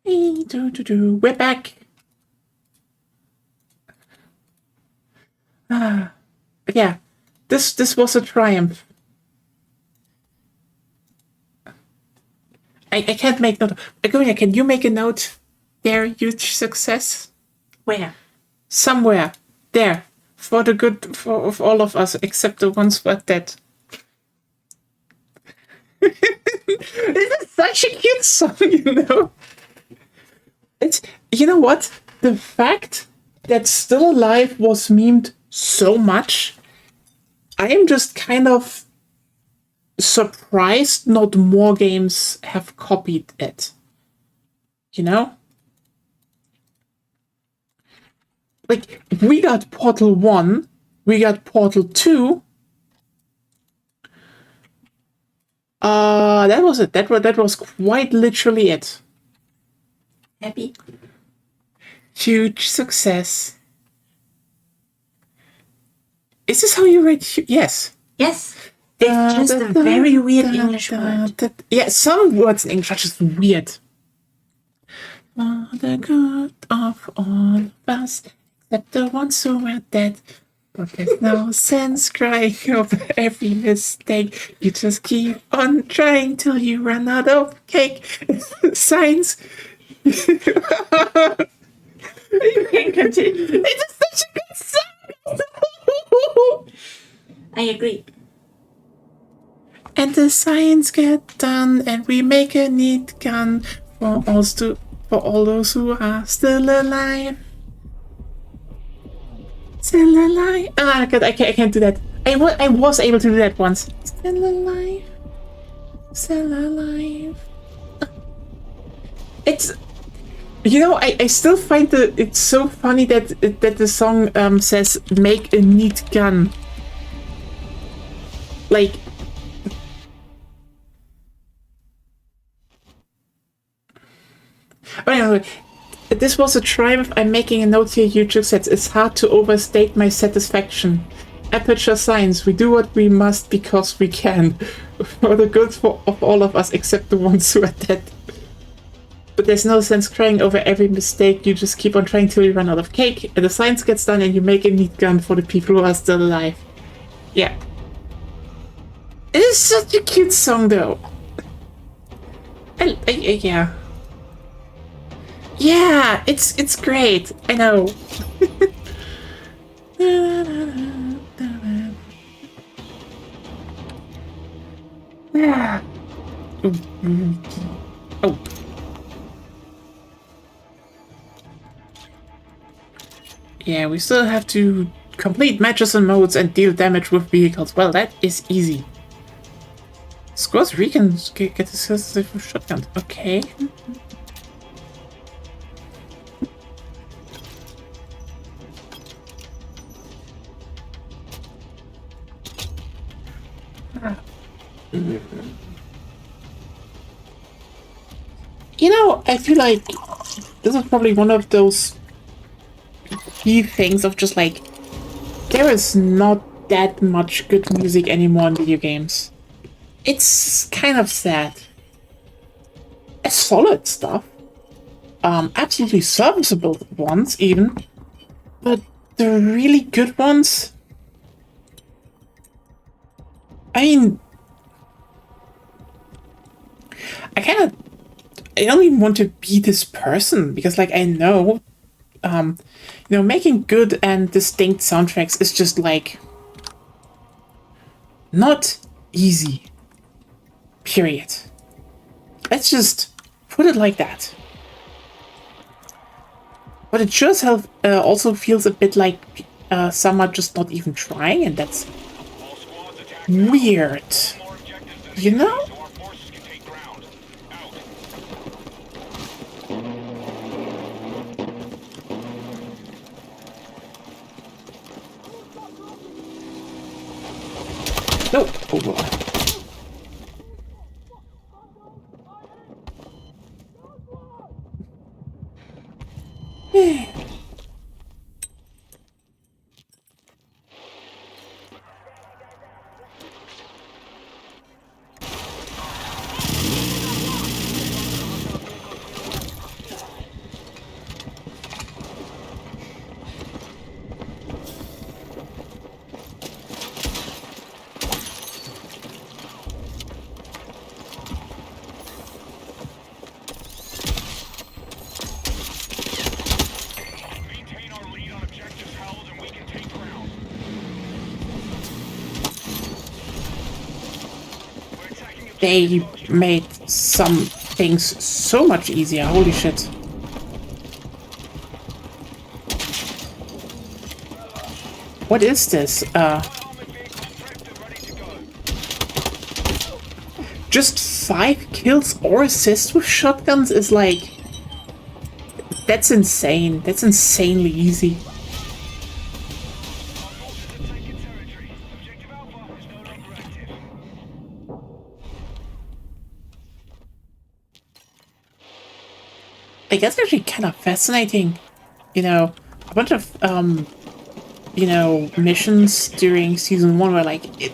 We're back. Yeah, this was a triumph. I can't make note. Agonia, can you make a note? There, huge success. Where? Somewhere. There. For the good of all of us, except the ones who are dead. This is such a cute song, you know? It's, you know what? The fact that Still Alive was memed so much, I am just kind of surprised not more games have copied it. You know? Like, we got Portal 1, we got Portal 2. That was it. That was quite literally it. Happy? Huge success. Is this how you read? Yes. Yes. It's just a very weird English word. Yeah, some words in English are just weird. For the good of all of us, except the ones who are dead. But there's no sense crying over every mistake. You just keep on trying till you run out of cake. Science. You can continue. It's such a good song. I agree. And the science get done, and we make a neat gun for all those who are still alive. Still alive. Ah, God, I can't do that. I was able to do that once. Still alive. Still alive. It's, you know, I still find it's so funny that the song says make a neat gun. Like, but anyway, this was a triumph. I'm making a note here. YouTube says it's hard to overstate my satisfaction. Aperture Science, we do what we must because we can. For the good of all of us, except the ones who are dead. But there's no sense crying over every mistake. You just keep on trying till you run out of cake. And the science gets done and you make a neat gun for the people who are still alive. Yeah. It is such a cute song, though. Yeah. Yeah, it's great. I know. Yeah. Oh. Yeah, we still have to complete matches and modes and deal damage with vehicles. Well, that is easy. Scores Recon get this shotgun. Okay. You know, I feel like this is probably one of those key things of just like, there is not that much good music anymore in video games. It's kind of sad. It's solid stuff. Absolutely serviceable ones even. But the really good ones, I mean, I don't even want to be this person because, like, I know, you know, making good and distinct soundtracks is just like not easy. Period. Let's just put it like that. But it sure as hell also feels a bit like some are just not even trying, and that's weird. You know? No. Oh, boy. they made some things so much easier. Holy shit. What is this? Just 5 kills or assists with shotguns is like... That's insane. That's insanely easy. Like, that's actually kind of fascinating. You know, a bunch of, you know, missions during Season 1 were like,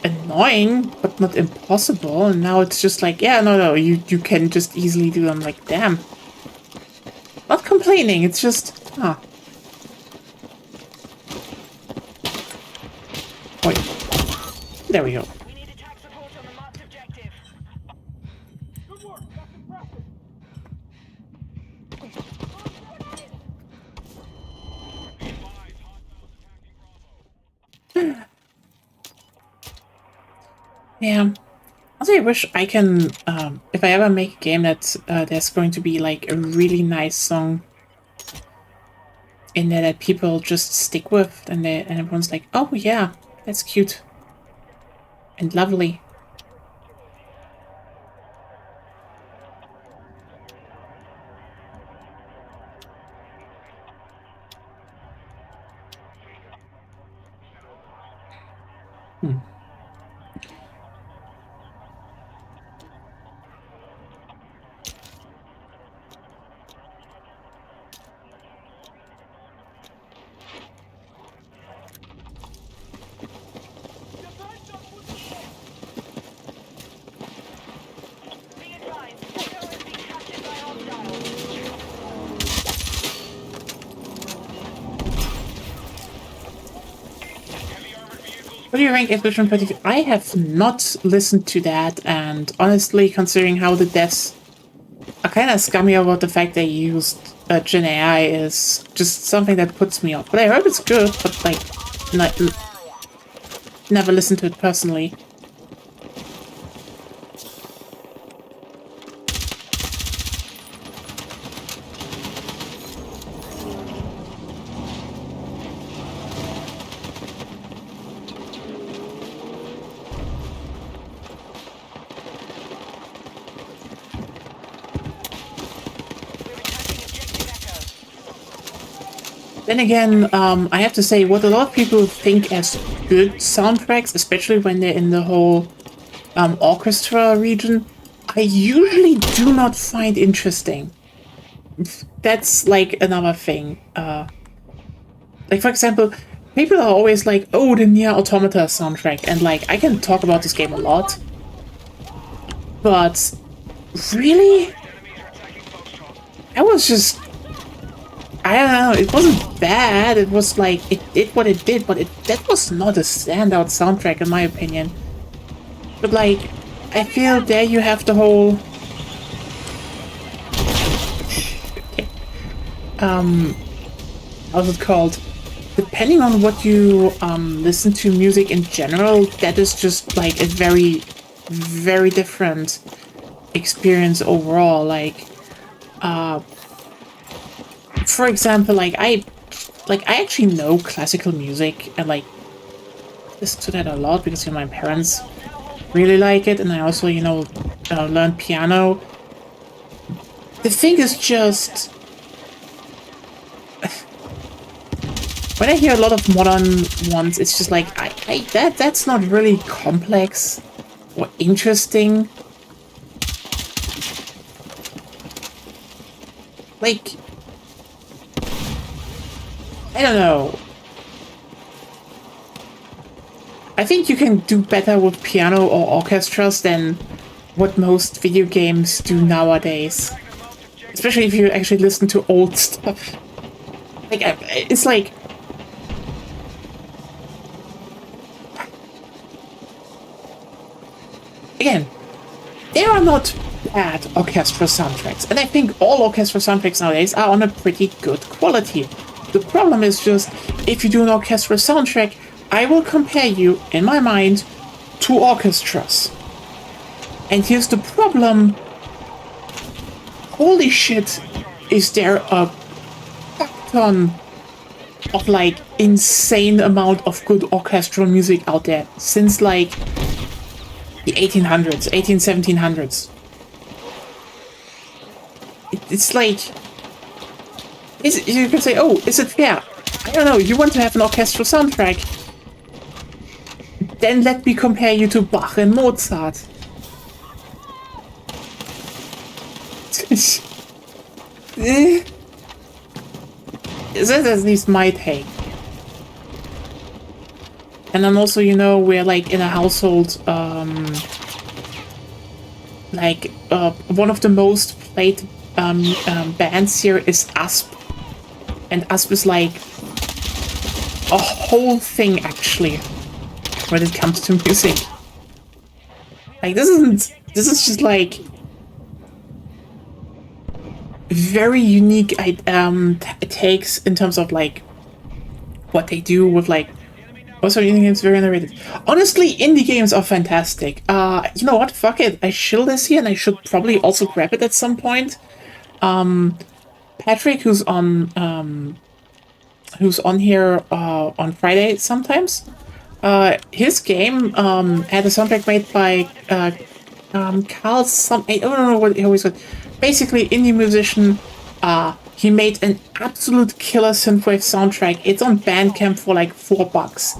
annoying, but not impossible. And now it's just like, yeah, no, you can just easily do them. Like, damn. Not complaining, it's just, Wait. There we go. We need attack support on the marked objective. Good work, that's impressive. Yeah. Also, I wish I can, if I ever make a game that there's going to be like a really nice song in there that people just stick with, and everyone's like, oh yeah, that's cute and lovely. What do you rank Expedition 32? I have not listened to that, and honestly, considering how the devs are kind of scummy about the fact they used Gen AI, is just something that puts me off. But I heard it's good, but like, never listened to it personally. Then again, I have to say, what a lot of people think as good soundtracks, especially when they're in the whole orchestra region, I usually do not find interesting. That's like another thing. Like, for example, people are always like, oh, the Nier Automata soundtrack, and like, I can talk about this game a lot. But really? I was just... I don't know, it wasn't bad, it was like, it did what it did, but that was not a standout soundtrack in my opinion. But like, I feel there you have the whole... how's it called? Depending on what you listen to music in general, that is just like a very, very different experience overall. Like, for example, like I actually know classical music and like listen to that a lot because, you know, my parents really like it, and I also, you know, learned piano. The thing is just, when I hear a lot of modern ones, it's just like that's not really complex or interesting. Like, I don't know. I think you can do better with piano or orchestras than what most video games do nowadays. Especially if you actually listen to old stuff. Like, it's like... Again, there are not bad orchestra soundtracks, and I think all orchestra soundtracks nowadays are on a pretty good quality. The problem is just, if you do an orchestra soundtrack, I will compare you, in my mind, to orchestras. And here's the problem. Holy shit, is there a fuck ton of like insane amount of good orchestral music out there since like the 1800s, 1700s. It's like, you can say, oh, is it fair? I don't know, you want to have an orchestral soundtrack? Then let me compare you to Bach and Mozart. That's at least my take. And then also, you know, we're like in a household, one of the most played bands here is Asp. And Asp is like a whole thing actually when it comes to music. Like this is just like very unique takes in terms of like what they do with like also indie games. Very underrated. Honestly, indie games are fantastic. You know what? Fuck it. I shill this here and I should probably also grab it at some point. Patrick, who's on here on Friday sometimes. His game had a soundtrack made by Carl some I don't know what he always said. Basically, indie musician. He made an absolute killer synthwave soundtrack. It's on Bandcamp for like $4.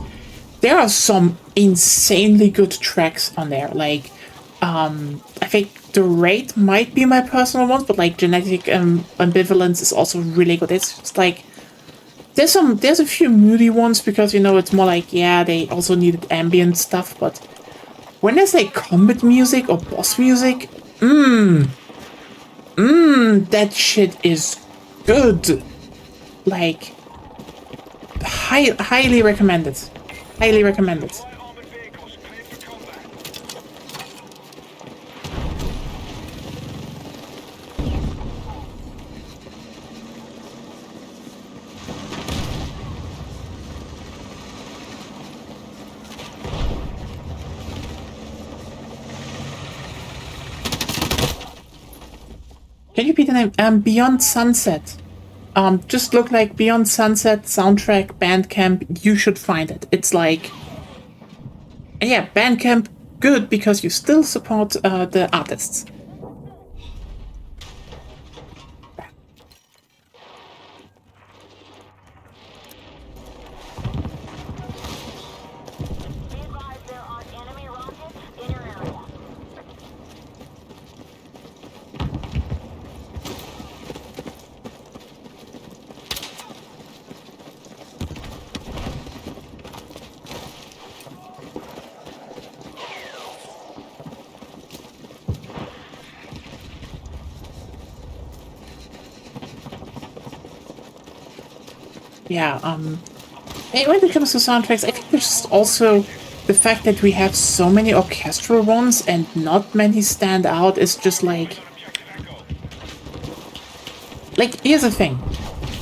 There are some insanely good tracks on there. Like, I think The Raid might be my personal one, but like Genetic Ambivalence is also really good. It's just like there's a few moody ones because you know it's more like yeah they also needed ambient stuff, but when there's like combat music or boss music, that shit is good. Like, highly recommended. Highly recommended. Can you repeat the name? Beyond Sunset. Just look like Beyond Sunset soundtrack Bandcamp. You should find it. It's like, yeah, Bandcamp good because you still support the artists. Yeah, when it comes to soundtracks, I think there's just also the fact that we have so many orchestral ones and not many stand out is just like, here's the thing.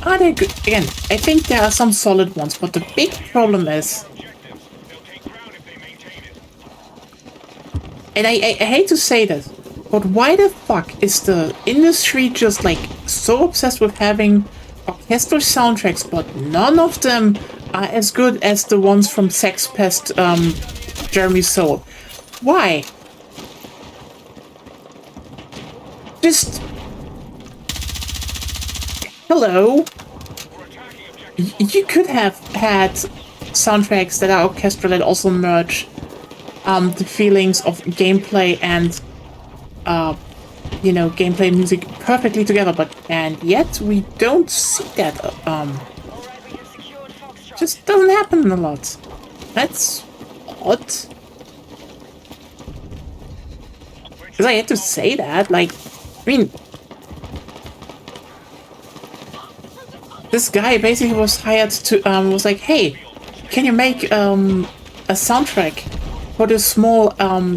Are they good? Again, I think there are some solid ones, but the big problem is, and I hate to say this, but why the fuck is the industry just like so obsessed with having orchestral soundtracks, but none of them are as good as the ones from Sex Pest, Jeremy Soule? Why? Just... Hello? You could have had soundtracks that are orchestral that also merge the feelings of gameplay and you know, gameplay and music perfectly together, and yet we don't see that. Just doesn't happen a lot. That's odd. Because I had to say that, like, I mean, this guy basically was hired to, was like, hey, can you make a soundtrack for this small,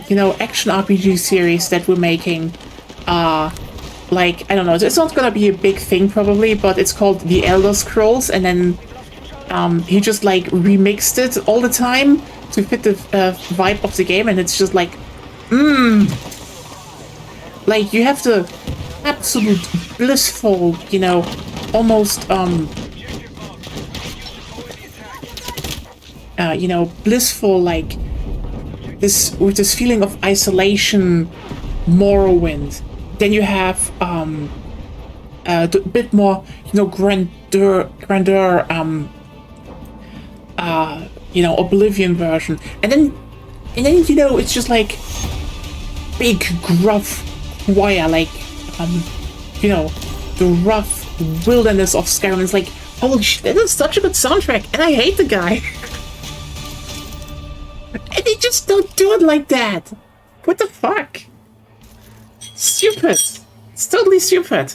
you know, action RPG series that we're making? Like, I don't know, it's not gonna be a big thing probably, but it's called The Elder Scrolls, and then he just like remixed it all the time to fit the vibe of the game, and it's just like, Like, you have the absolute blissful, you know, almost, you know, blissful, like, with this feeling of isolation, Morrowind. Then you have, a bit more, you know, grandeur, you know, Oblivion version. And then, you know, it's just like big, gruff choir, like, you know, the rough wilderness of Skyrim. It's like, holy shit, that is such a good soundtrack, and I hate the guy. And they just don't do it like that. What the fuck? Stupid. It's totally stupid.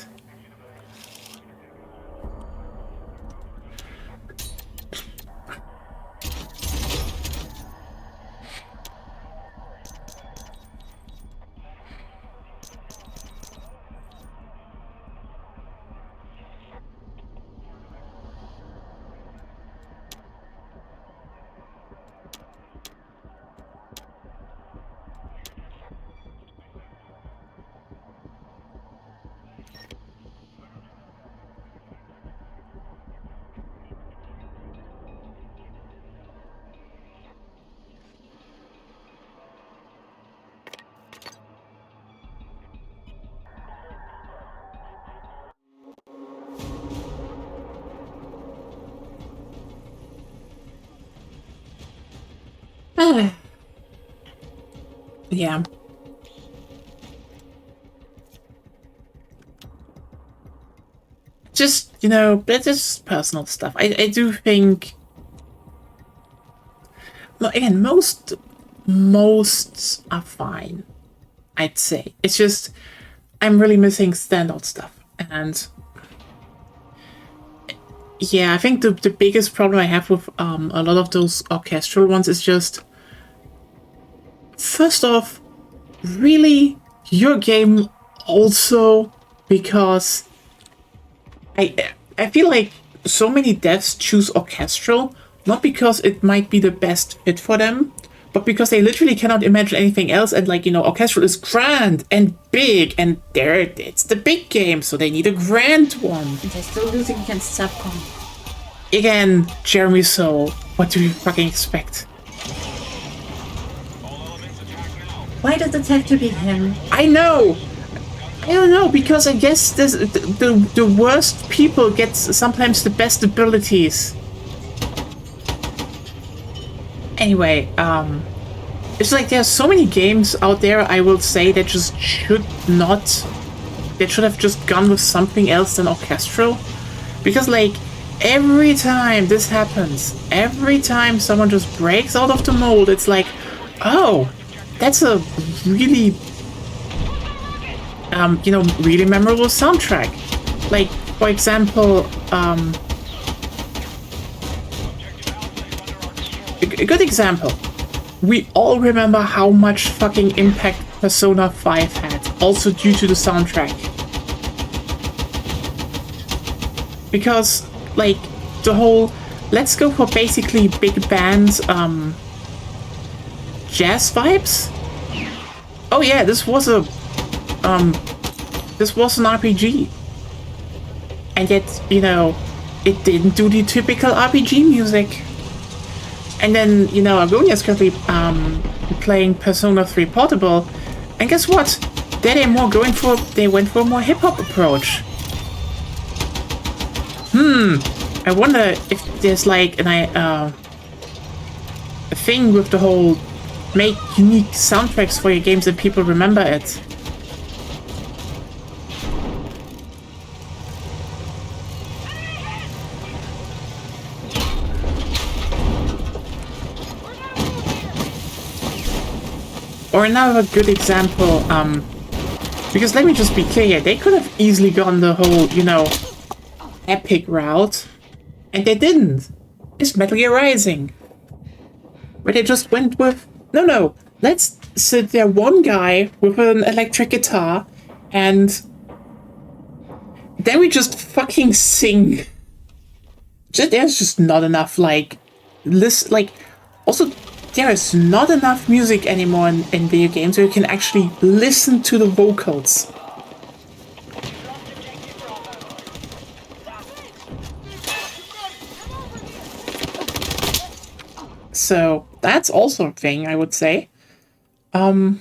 Yeah. Just, you know, that's just personal stuff. I do think, again, most are fine, I'd say. It's just, I'm really missing standout stuff. And yeah, I think the biggest problem I have with a lot of those orchestral ones is just, first off, really, your game also, because I feel like so many devs choose orchestral, not because it might be the best fit for them, but because they literally cannot imagine anything else, and like, you know, orchestral is grand and big, and it's the big game, so they need a grand one. And they're still losing against Subcom. Again, Jeremy Soule, what do you fucking expect? Why does it have to be him? I know! I don't know, because I guess the worst people get sometimes the best abilities. Anyway, it's like there's so many games out there, I will say, that just should have just gone with something else than orchestral. Because, like, every time this happens, every time someone just breaks out of the mold, it's like, oh, that's a really, you know, really memorable soundtrack. Like, for example, a good example. We all remember how much fucking impact Persona 5 had, also due to the soundtrack. Because, like, the whole, let's go for basically big bands, jazz vibes? Oh yeah, this was an RPG. And yet, you know, it didn't do the typical RPG music. And then, you know, Agonia's currently playing Persona 3 Portable, and guess what? They went for a more hip-hop approach. I wonder if there's like a thing with the whole make unique soundtracks for your games and people remember it. Or another good example, because let me just be clear here, they could have easily gone the whole, you know, epic route, and they didn't. It's Metal Gear Rising, where they just went with, no, let's sit there one guy with an electric guitar, and then we just fucking sing. There's just not enough, like, also, there is not enough music anymore in video games where you can actually listen to the vocals. So that's also a thing, I would say. Oh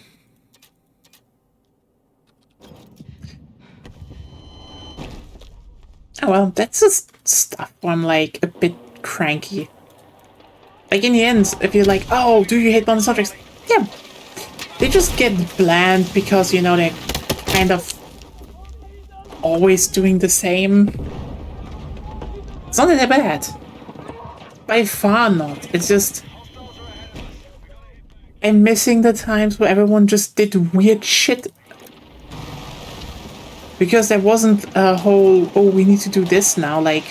well, that's just stuff where I'm like a bit cranky. Like in the end, if you're like, oh, do you hate modern subjects? Yeah, they just get bland because, you know, they're kind of always doing the same. It's not that bad. By far not. It's just I'm missing the times where everyone just did weird shit. Because there wasn't a whole, oh, we need to do this now, like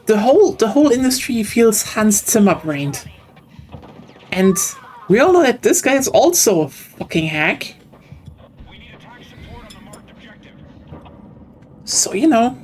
the whole industry feels Hans Zimmer brained. And we all know that this guy is also a fucking hack. So, you know.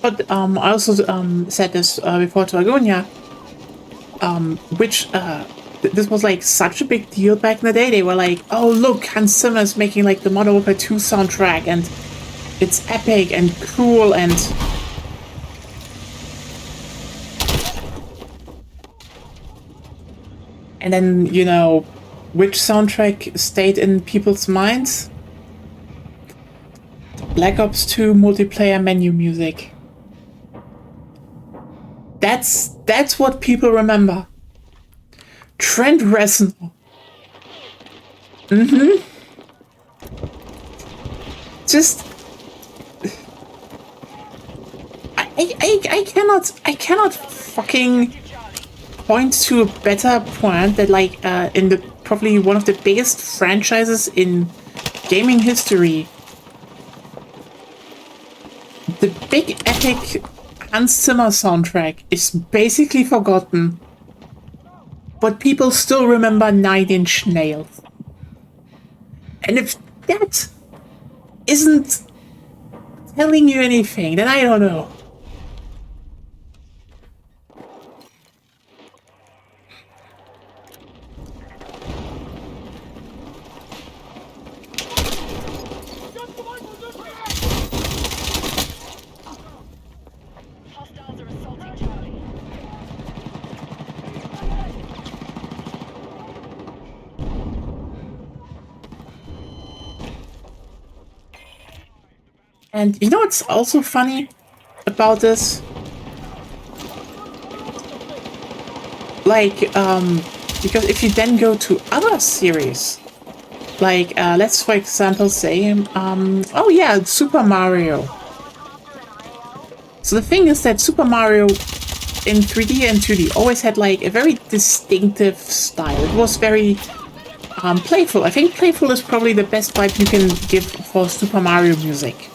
But I also said this before to Agonia, which this was like such a big deal back in the day. They were like, oh look, Hans Zimmer is making like the Modern Warfare 2 soundtrack and it's epic and cool and then, you know, which soundtrack stayed in people's minds? Black Ops 2 multiplayer menu music. That's what people remember. Trent Reznor. Just I cannot fucking point to a better point that like in the probably one of the biggest franchises in gaming history, the big epic Hans Zimmer soundtrack is basically forgotten, but people still remember 9 Inch Nails. And if that isn't telling you anything, then I don't know. And you know what's also funny about this? Like, because if you then go to other series, like, let's for example say, oh yeah, Super Mario. So the thing is that Super Mario in 3D and 2D always had like a very distinctive style. It was very playful. I think playful is probably the best vibe you can give for Super Mario music.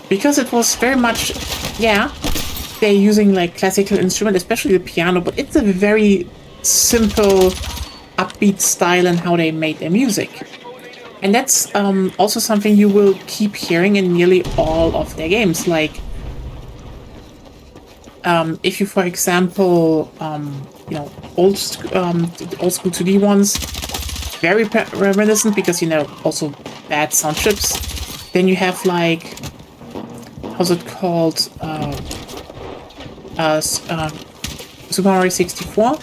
Because it was very much, yeah, they're using like classical instrument, especially the piano, but it's a very simple, upbeat style in how they made their music. And that's also something you will keep hearing in nearly all of their games. Like, if you, for example, you know, old school 2D ones, very reminiscent because, you know, also bad sound chips. Then you have like, how's it called? Super Mario 64.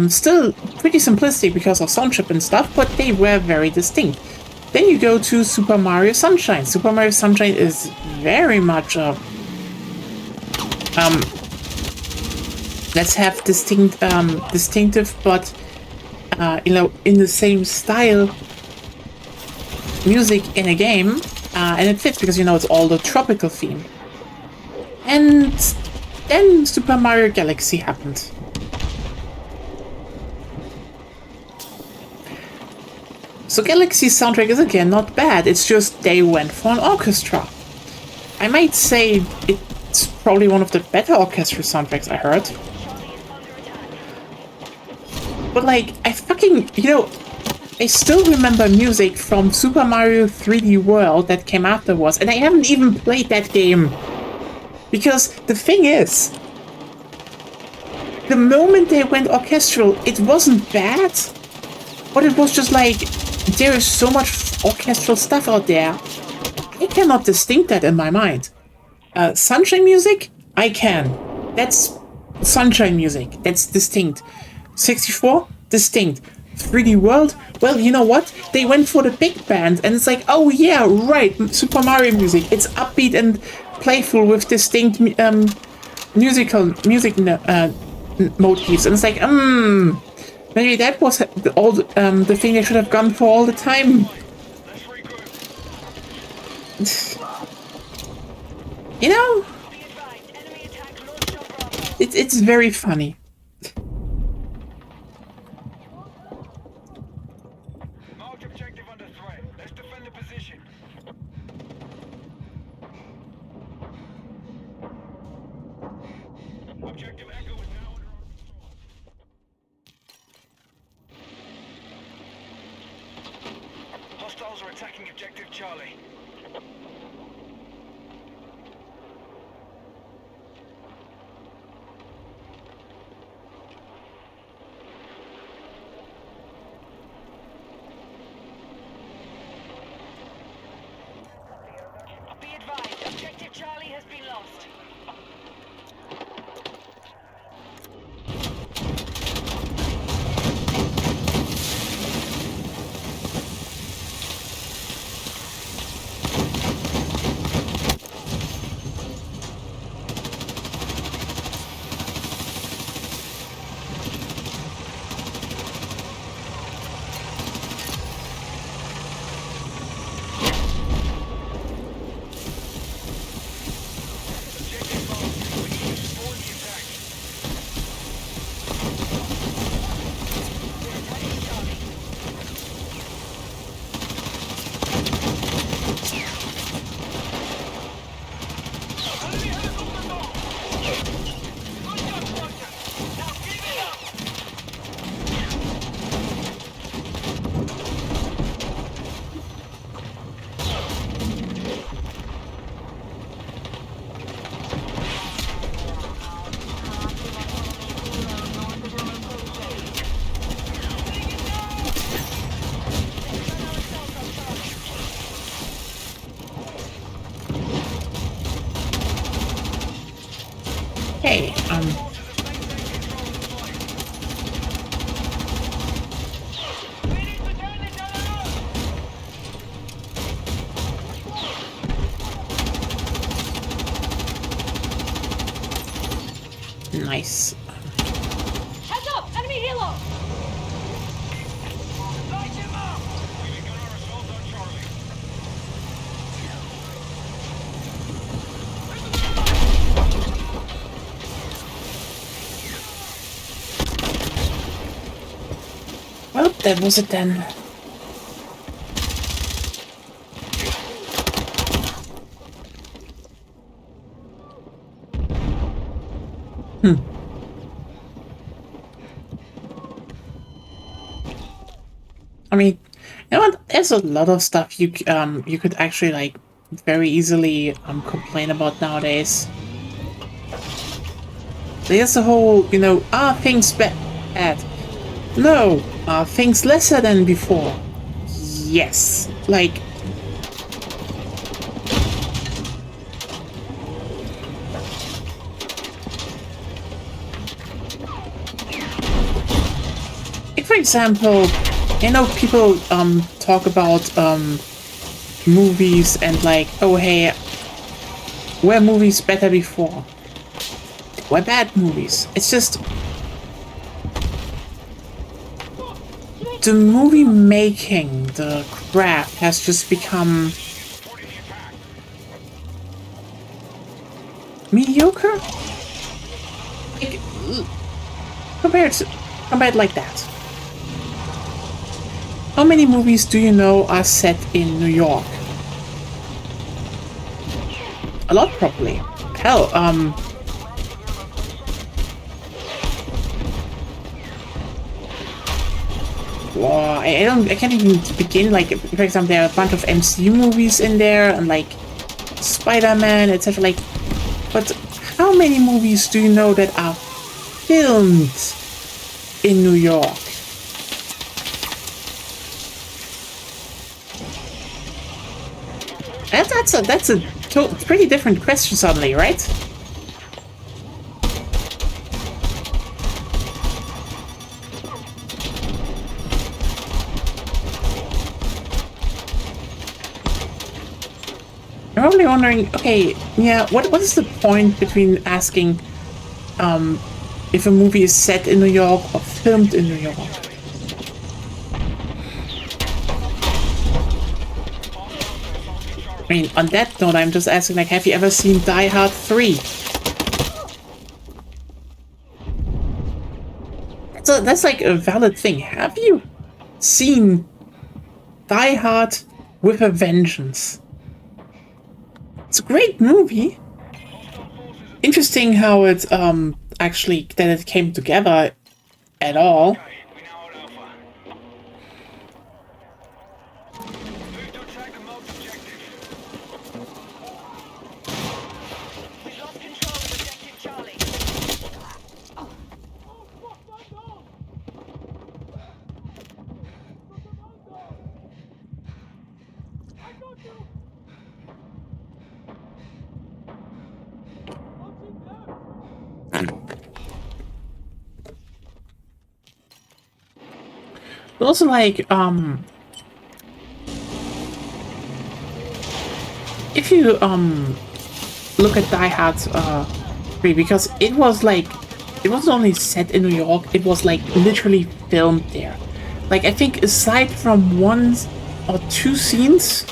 Still pretty simplistic because of sound chip and stuff, but they were very distinct. Then you go to Super Mario Sunshine. Super Mario Sunshine is very much a let's have distinctive, but you know, in the same style music in a game, and it fits because, you know, it's all the tropical theme. And then Super Mario Galaxy happened. So Galaxy's soundtrack is again not bad, it's just they went for an orchestra. I might say it's probably one of the better orchestra soundtracks I heard. But like, I fucking, I still remember music from Super Mario 3D World that came afterwards, and I haven't even played that game. Because the thing is, the moment they went orchestral, it wasn't bad, but it was just like, there is so much orchestral stuff out there. I cannot distinct that in my mind. Sunshine music? I can. That's sunshine music. That's distinct. 64? Distinct. 3D World? Well, you know what? They went for the big band, and it's like, oh yeah, right, Super Mario music. It's upbeat and playful with distinct music motifs, and it's like, maybe that was the thing they should have gone for all the time. You know, it's very funny. Hostiles are attacking objective Charlie. Be advised, objective Charlie has been lost. Hey, nice. Heads up! Enemy helo! Light him up! We begun our assault on Charlie. Well, that was it then. I mean, you know what? There's a lot of stuff you could actually like very easily complain about nowadays. There's the whole, are things bad? No, are things lesser than before? Yes, like. For example, people talk about movies and like, oh hey, were movies better before? Were bad movies? It's just the movie making, the craft has just become mediocre. Like, compared like that. How many movies do you know are set in New York? A lot, probably. Hell, wow, I can't even begin. Like, for example, there are a bunch of MCU movies in there, and like Spider-Man, etc. Like, but how many movies do you know that are filmed in New York? That's a pretty different question suddenly, right? I'm probably wondering, okay, yeah, what is the point between asking if a movie is set in New York or filmed in New York? I mean, on that note, I'm just asking, like, have you ever seen Die Hard 3? That's like a valid thing. Have you seen Die Hard with a Vengeance? It's a great movie. Interesting how it actually that it came together at all. We now hold Alpha. Move to attack the marked objective. We've lost control of objective Charlie. But also, like, if you look at Die Hard 3, because it was like, it wasn't only set in New York, it was like literally filmed there. Like, I think aside from one or two scenes,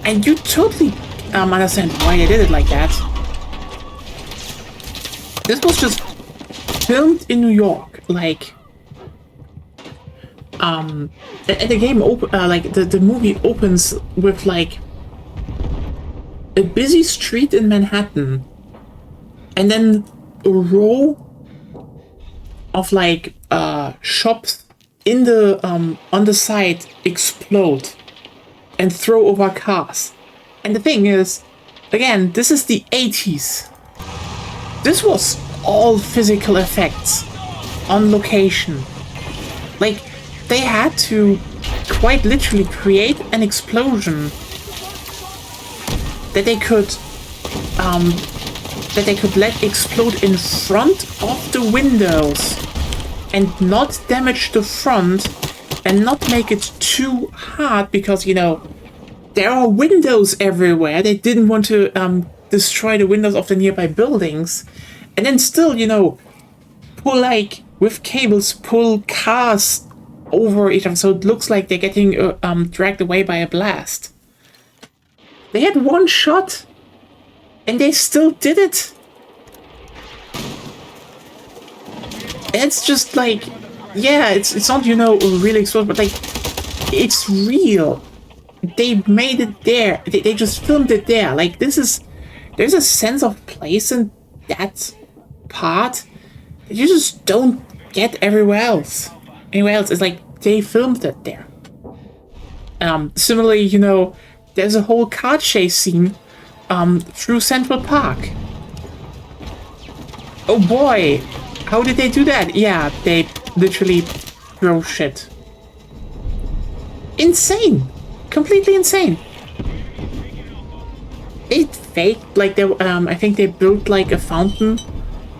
and you totally understand why they did it like that. This was just filmed in New York, like. And the game like the movie opens with like a busy street in Manhattan, and then a row of like shops in the on the side explode and throw over cars. And the thing is, again, this is the 80s. This was all physical effects on location. Like, they had to quite literally create an explosion that they could let explode in front of the windows and not damage the front and not make it too hard, because, you know, there are windows everywhere. They didn't want to destroy the windows of the nearby buildings, and then still, you know, pull, like, with cables, pull cars over each other, so it looks like they're getting dragged away by a blast. They had one shot, and they still did it. And it's just like, yeah, it's not, you know, really explosive, but like, it's real. They made it there. They just filmed it there. Like, there's a sense of place in that part that you just don't get everywhere else. Anywhere else, it's like they filmed it there. Similarly, you know, there's a whole car chase scene through Central Park. Oh boy, how did they do that? Yeah, they literally throw shit. Insane, completely insane. It faked like they I think they built like a fountain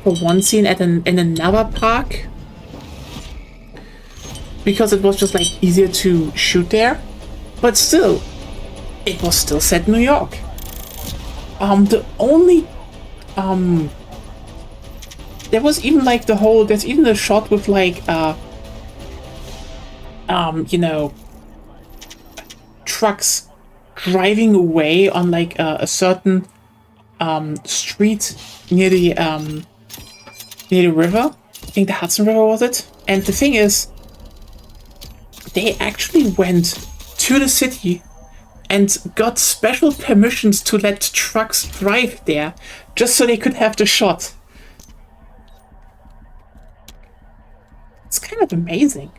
for one scene at in another park, because it was just like easier to shoot there, but still, it was still set in New York. The only there was even like there's even a shot with like you know, trucks driving away on like a certain street near the river. I think the Hudson River was it. And the thing is, they actually went to the city and got special permissions to let trucks drive there just so they could have the shot. It's kind of amazing.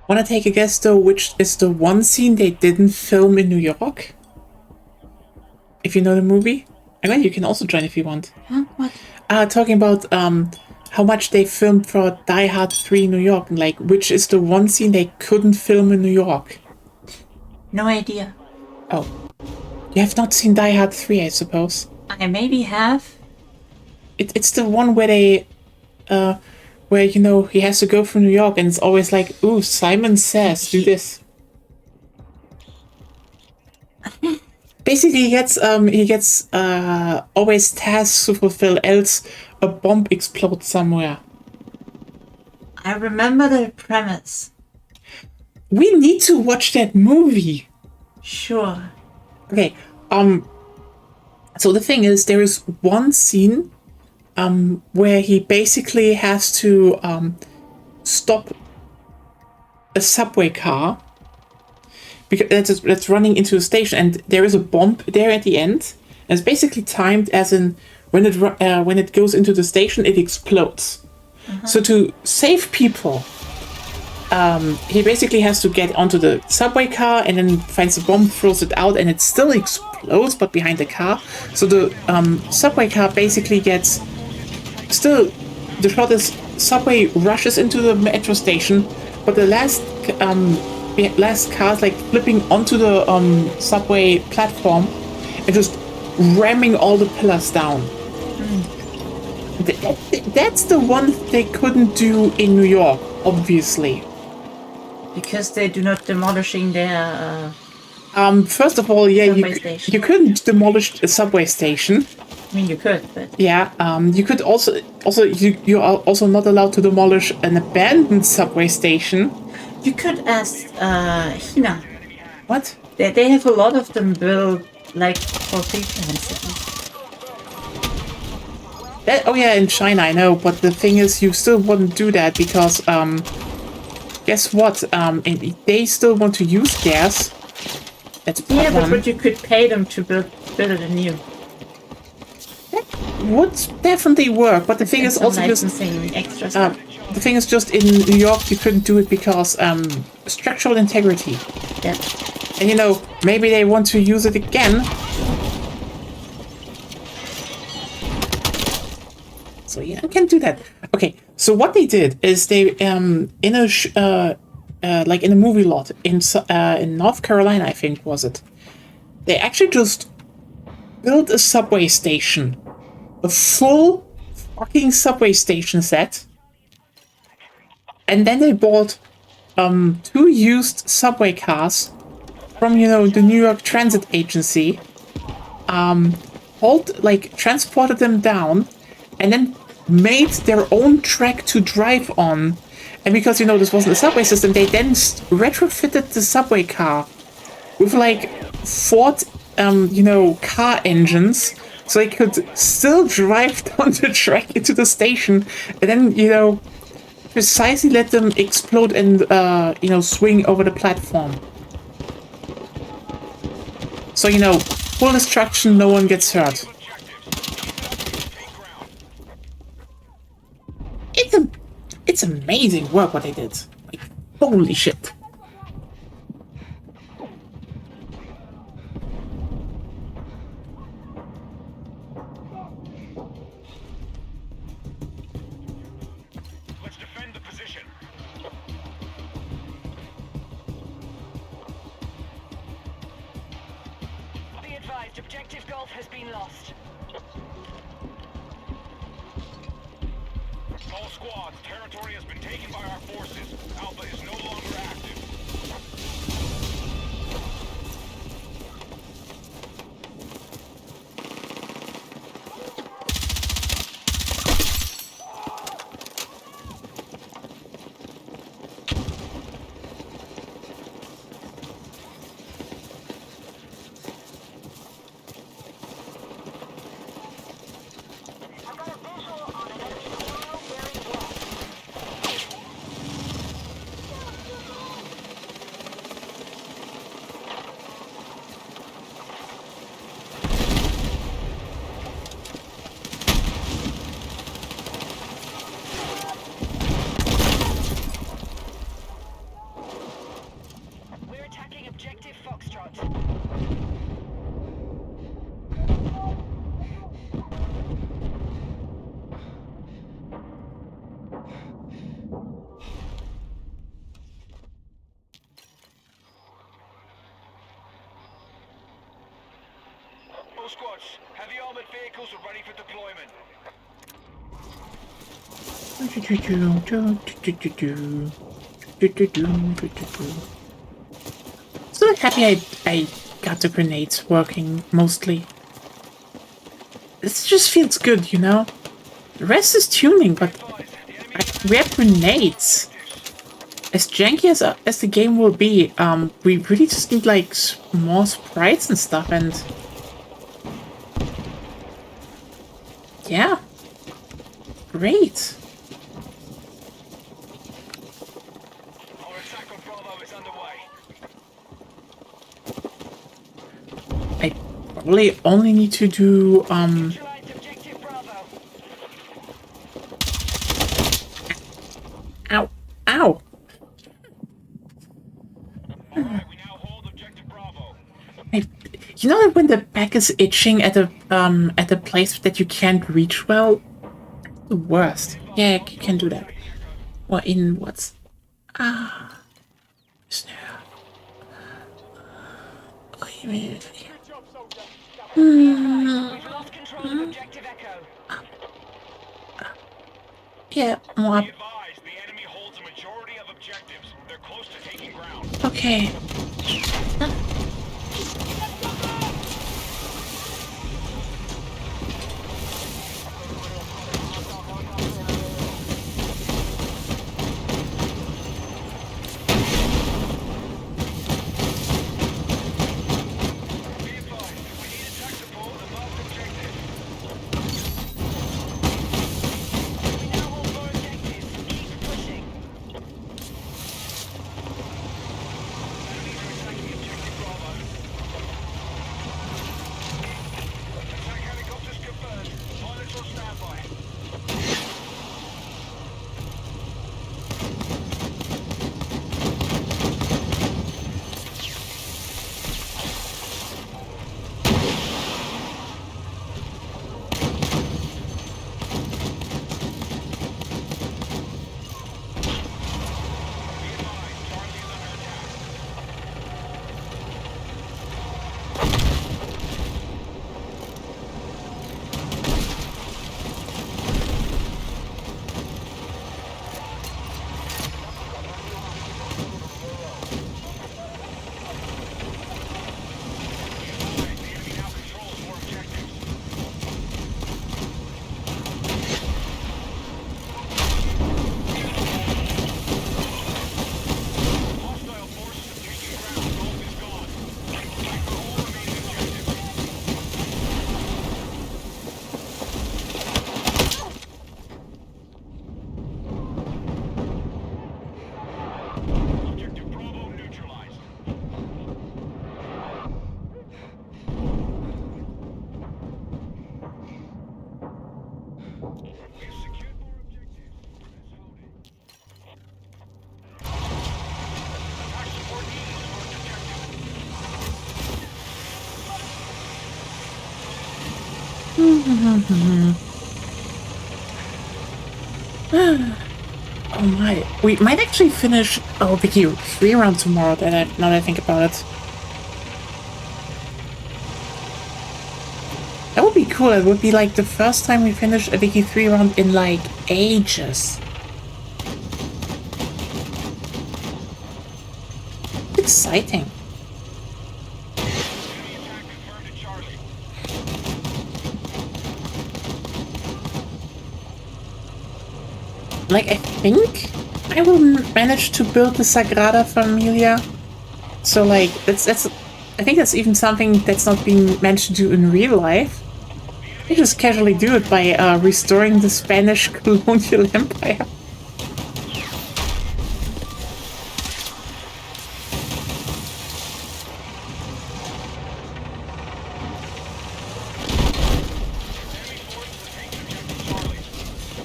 Wanna take a guess though, which is the one scene they didn't film in New York? If you know the movie? I mean, you can also join if you want. Huh? What? Talking about how much they filmed for Die Hard 3 New York, and like which is the one scene they couldn't film in New York. No idea. Oh. You have not seen Die Hard 3, I suppose. I maybe have. It's the one where they where, you know, he has to go through New York and it's always like, ooh, Simon says, do this. Basically, he gets always tasks to fulfill, else a bomb explodes somewhere. I remember the premise. We need to watch that movie. Sure. Okay, so the thing is, there is one scene where he basically has to stop a subway car because that's running into a station, and there is a bomb there at the end. And it's basically timed as in when it goes into the station, it explodes. So to save people, he basically has to get onto the subway car and then finds the bomb, throws it out, and it still explodes, but behind the car. So the subway car basically gets still. The shot is subway rushes into the metro station, but the last car is like flipping onto the subway platform and just ramming all the pillars down. That's the one they couldn't do in New York, obviously. Because they do not demolishing their First of all, yeah, subway station. you couldn't demolish a subway station. I mean, you could, but Yeah, you could you are also not allowed to demolish an abandoned subway station. you could ask China. What? They have a lot of them built like for pre-planned cities. Oh yeah, in China, I know, but the thing is, you still wouldn't do that because, guess what? They still want to use gas. That's part Yeah, one. but you could pay them to build it anew. That would definitely work, but the thing is Some also just licensing extra stuff. the thing is just in New York you couldn't do it because structural integrity. Yeah. And you know, maybe they want to use it again. So yeah, I can do that. Okay, so what they did is they in a like in a movie lot in North Carolina, I think was it. They actually just built a subway station, a full fucking subway station set, and then they bought 2 used subway cars from, you know, the New York Transit Agency, transported them down, and then made their own track to drive on. And because, you know, this wasn't a subway system, they then retrofitted the subway car with like Ford, car engines, so they could still drive down the track into the station, and then, you know, precisely let them explode and, swing over the platform. So, you know, full destruction, no one gets hurt. It's amazing work what they did. Like, holy shit. Let's defend the position. Be advised, objective Golf has been lost. All squads, territory has been taken by our forces. Alpha is no longer active. All squads, heavy armored vehicles are ready for deployment. So happy I got the grenades working mostly. This just feels good, you know? The rest is tuning, but we have grenades. As janky as the game will be, we really just need like more sprites and stuff, and yeah, great. Our attack on Bravo is underway. I probably only need to do Neutralize objective Bravo. ow, ow. Alright, we now hold objective Bravo. You know that when the back is itching at a place that you can't reach well? The worst. Yeah, you can do that. Or in what's... Snare. We've lost control of objective Echo. Yeah, more... Be advised, the enemy holds a majority of objectives. They're close to taking ground. Okay. Be advised, we need attack support on the marked objective. We now hold more objectives. Keep pushing. Enemies are attacking objective Bravo. Attack helicopters confirmed. Pilots on standby. Be advised, Charlie is under attack. The enemy now controls more objectives. Hostile forces have taken ground. Gold is gone. Fight for all remaining objectives. Objective Bravo neutralized. We have secured more objectives. Let's hold it. Attack support needed on marked objective. Oh my. We might actually finish Vicky 3 round tomorrow, now that I think about it. That would be cool. It would be like the first time we finish a Vicky 3 round in like ages. Exciting. Enemy attack confirmed at Charlie. Like, I think I will manage to build the Sagrada Familia. So, like, that's I think that's even something that's not being managed to do in real life. You just casually do it by restoring the Spanish colonial empire.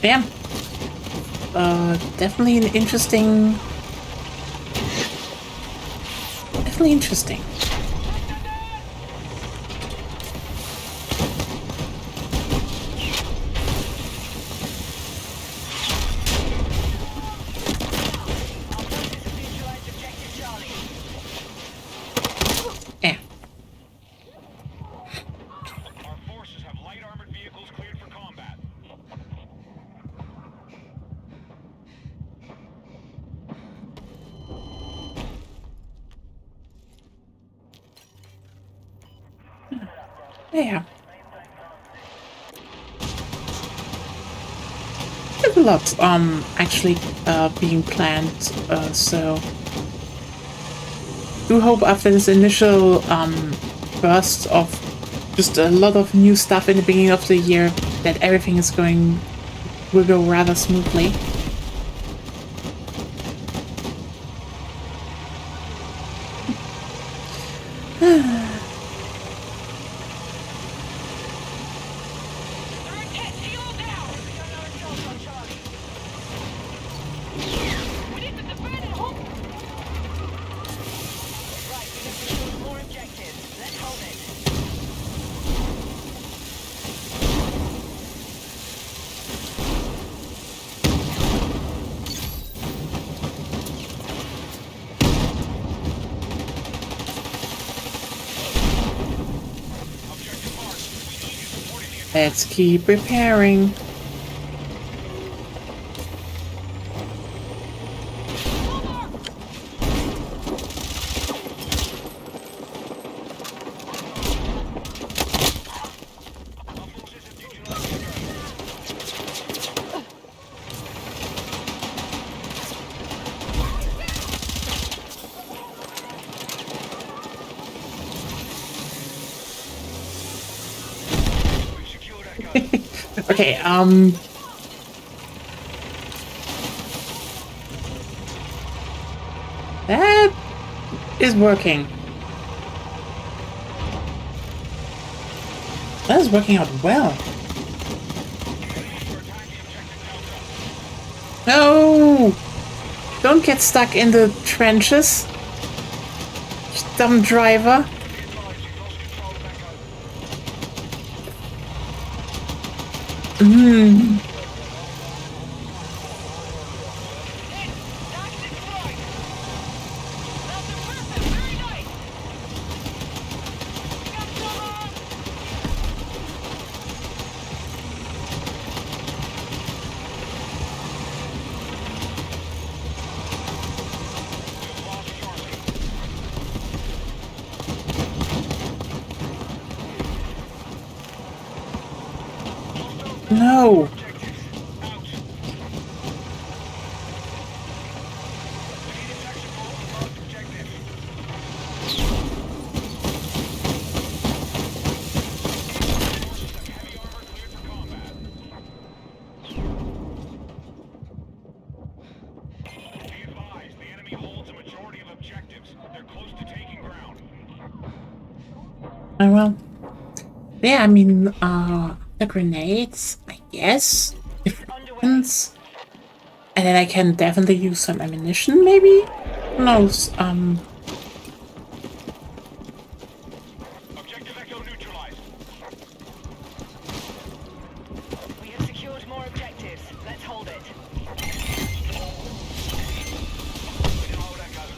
Damn. Definitely an interesting... Definitely interesting. Neutralize objective Charlie. Eh. Yeah. There's a lot, actually, being planned, so... do hope after this initial, burst of just a lot of new stuff in the beginning of the year that everything will go rather smoothly. Let's keep repairing. Okay, that is working. That is working out well. No! Don't get stuck in the trenches, you dumb driver. No! Oh well. Yeah, I mean, the grenades, I guess. If it happens. And then I can definitely use some ammunition, maybe? Who knows? Objective Echo neutralized. We have secured more objectives. Let's hold it. We know how that goes.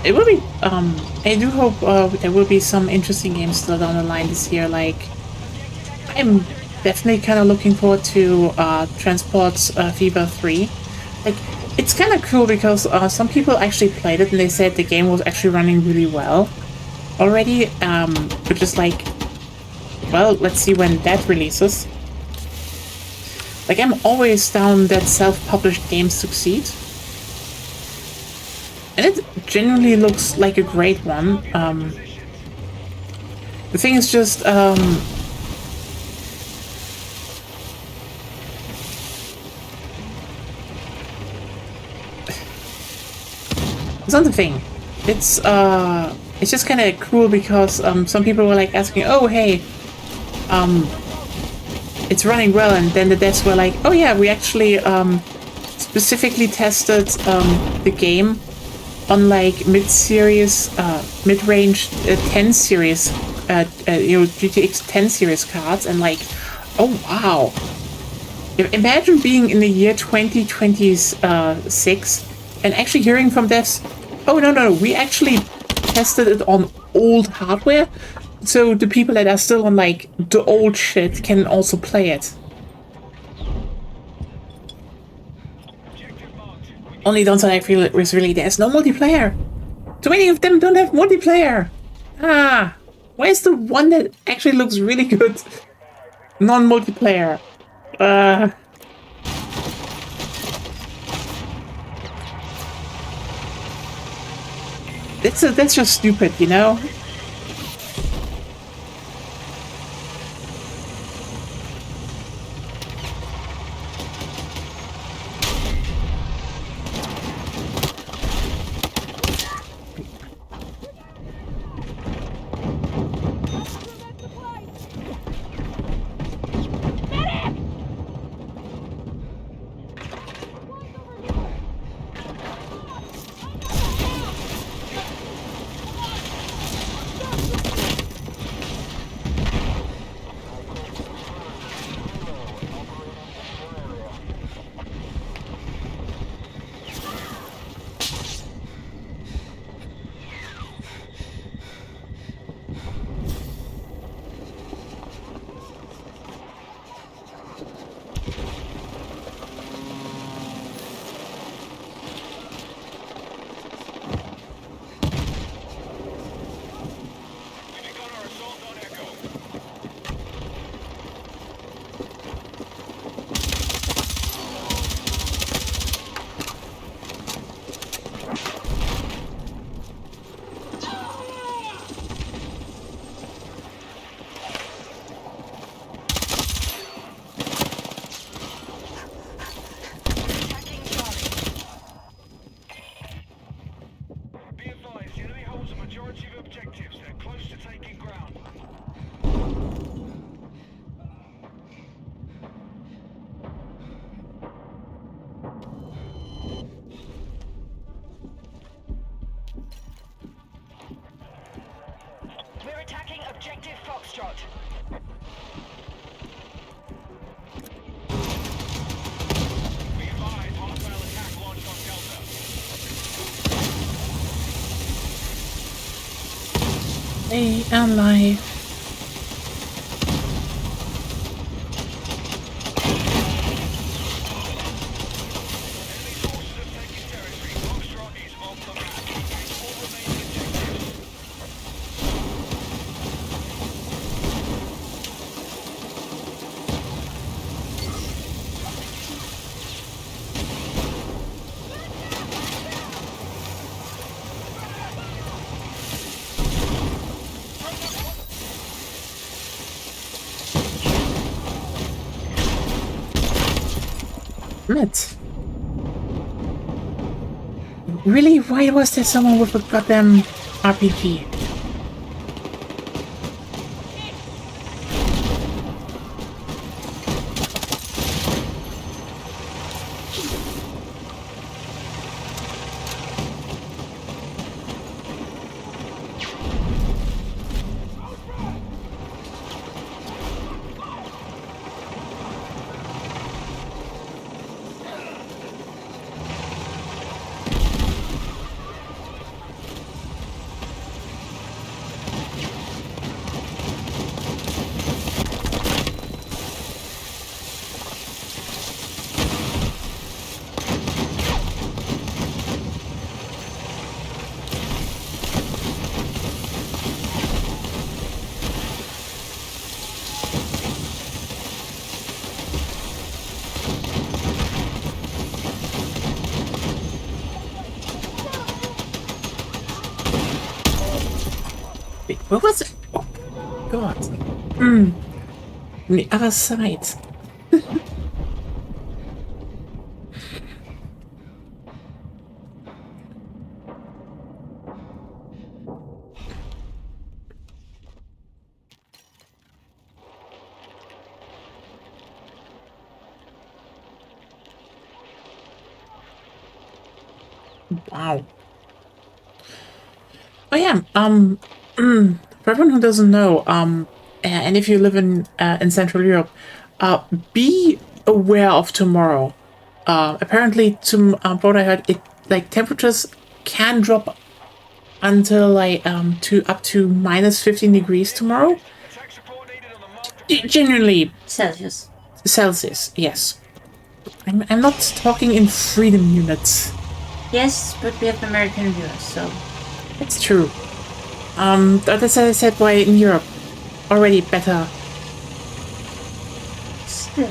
It will be, I do hope there will be some interesting games still down the line this year. Like, I'm definitely kind of looking forward to Transport Fever 3. Like, it's kind of cool because some people actually played it and they said the game was actually running really well already. But just like, well, let's see when that releases. Like, I'm always down that self-published games succeed. And it genuinely looks like a great one. The thing is just, it's not the thing. It's just kind of cool because some people were like asking, oh hey, it's running well, and then the devs were like, oh yeah, we actually specifically tested the game on like mid-range 10 series, GTX 10 series cards, and like, oh wow! Imagine being in the year 2026 and actually hearing from devs, oh no, we actually tested it on old hardware, so the people that are still on like the old shit can also play it. Only downside I feel is really there's no multiplayer. Too many of them don't have multiplayer. Ah, where's the one that actually looks really good? Non-multiplayer. That's just stupid, you know? We're attacking objective Foxtrot. Be advised, hostile attack launched on Delta. Hey, I'm live. Enemy forces have taken territory. Foxtrot is on the map. Engage all remaining objectives. Matt. Really? Why was there someone with a goddamn RPG? Wait, where was it? Oh, God. On the other side. Wow. Oh yeah. For everyone who doesn't know, and if you live in Central Europe, be aware of tomorrow. Apparently, to what I heard, it like temperatures can drop until like to up to minus 15 degrees tomorrow. Attack support needed on the marked Genuinely Celsius. Celsius. Yes, I'm not talking in freedom units. Yes, but we have American viewers, so. It's true. That's as I said, why in Europe already better. Still.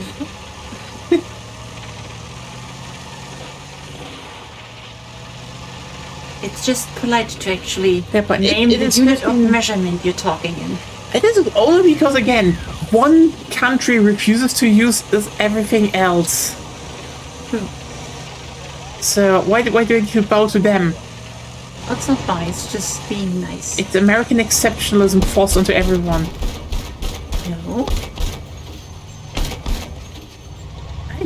It's just polite to actually Yeah, but name it the is unit of 15 measurement you're talking in. It is only because, again, one country refuses to use everything else. So why don't you bow to them? That's not bad, it's just being nice. It's American exceptionalism forced onto everyone. No.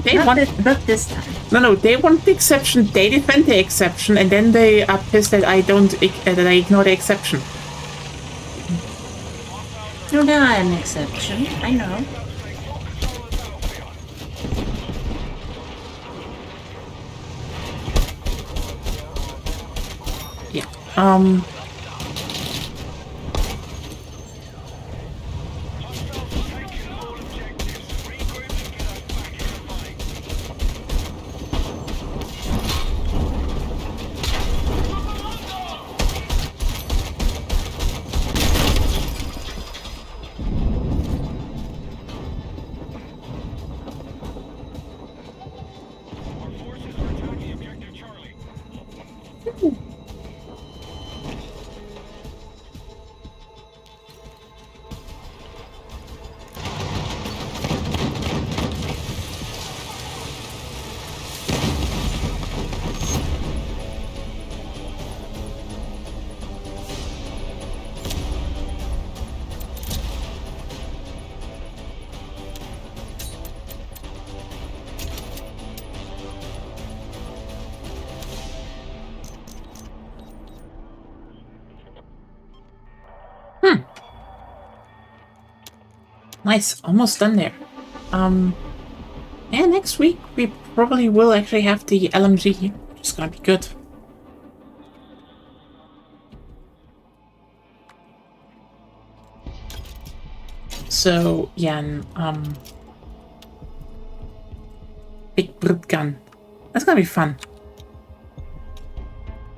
They want Not this time. no. They want the exception. They defend the exception, and then they are pissed that I don't that I ignore the exception. No, there are an exception. I know. Yeah. Our forces are attacking objective Charlie. Nice, almost done there. And next week we probably will actually have the LMG, which is gonna be good. So yeah, big Brit gun. That's gonna be fun.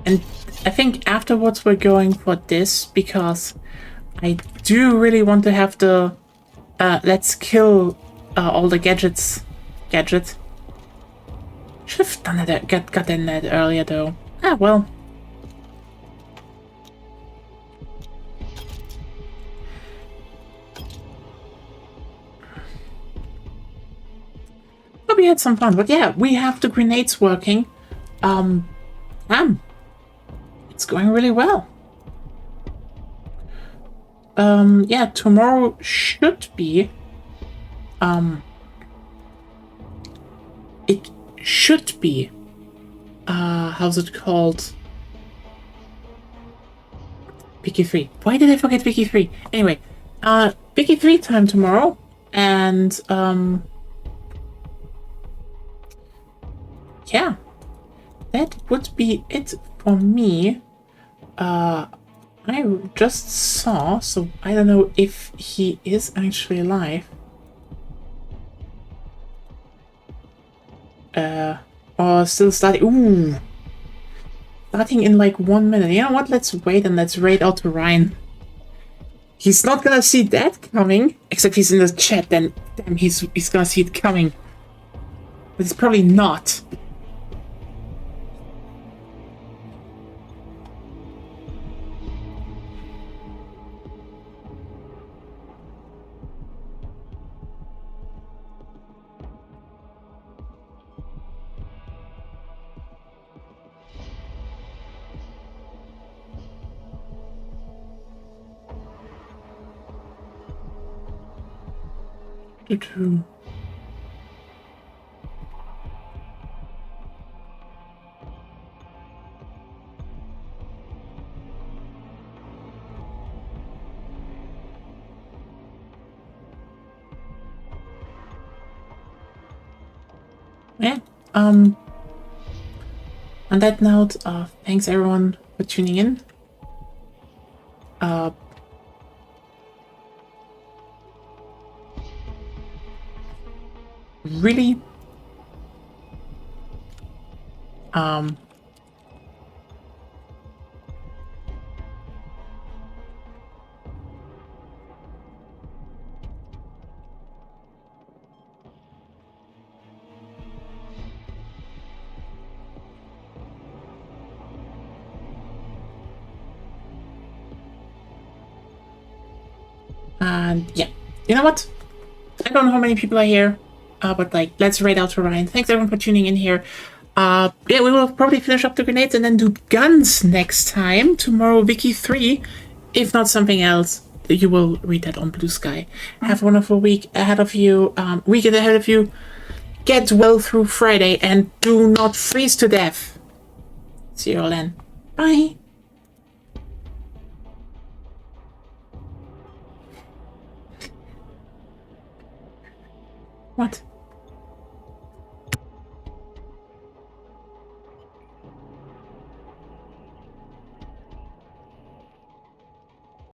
And I think afterwards we're going for this because I do really want to have the let's kill all the gadget. Should have done it, gotten that earlier though. Ah well. But we had some fun. But yeah, we have the grenades working. It's going really well. Yeah, tomorrow should be it should be how's it called? Picky 3. Why did I forget Picky 3? Anyway, Picky 3 time tomorrow, and yeah, that would be it for me. I just saw, so I don't know if he is actually alive. Or still starting. Ooh. Starting in like 1 minute. You know what? Let's wait and let's raid out to Ryan. He's not gonna see that coming. Except he's in the chat, then damn, he's gonna see it coming. But he's probably not. True. Yeah. On that note, thanks everyone for tuning in. Really, and yeah, you know what? I don't know how many people are here, but like, let's raid out to Ryan. Thanks everyone for tuning in here. Yeah, we will probably finish up the grenades and then do guns next time. Tomorrow, Wiki 3. If not something else, you will read that on Blue Sky. Have a wonderful week ahead of you, weekend ahead of you. Get well through Friday and do not freeze to death. See you all then. Bye. What?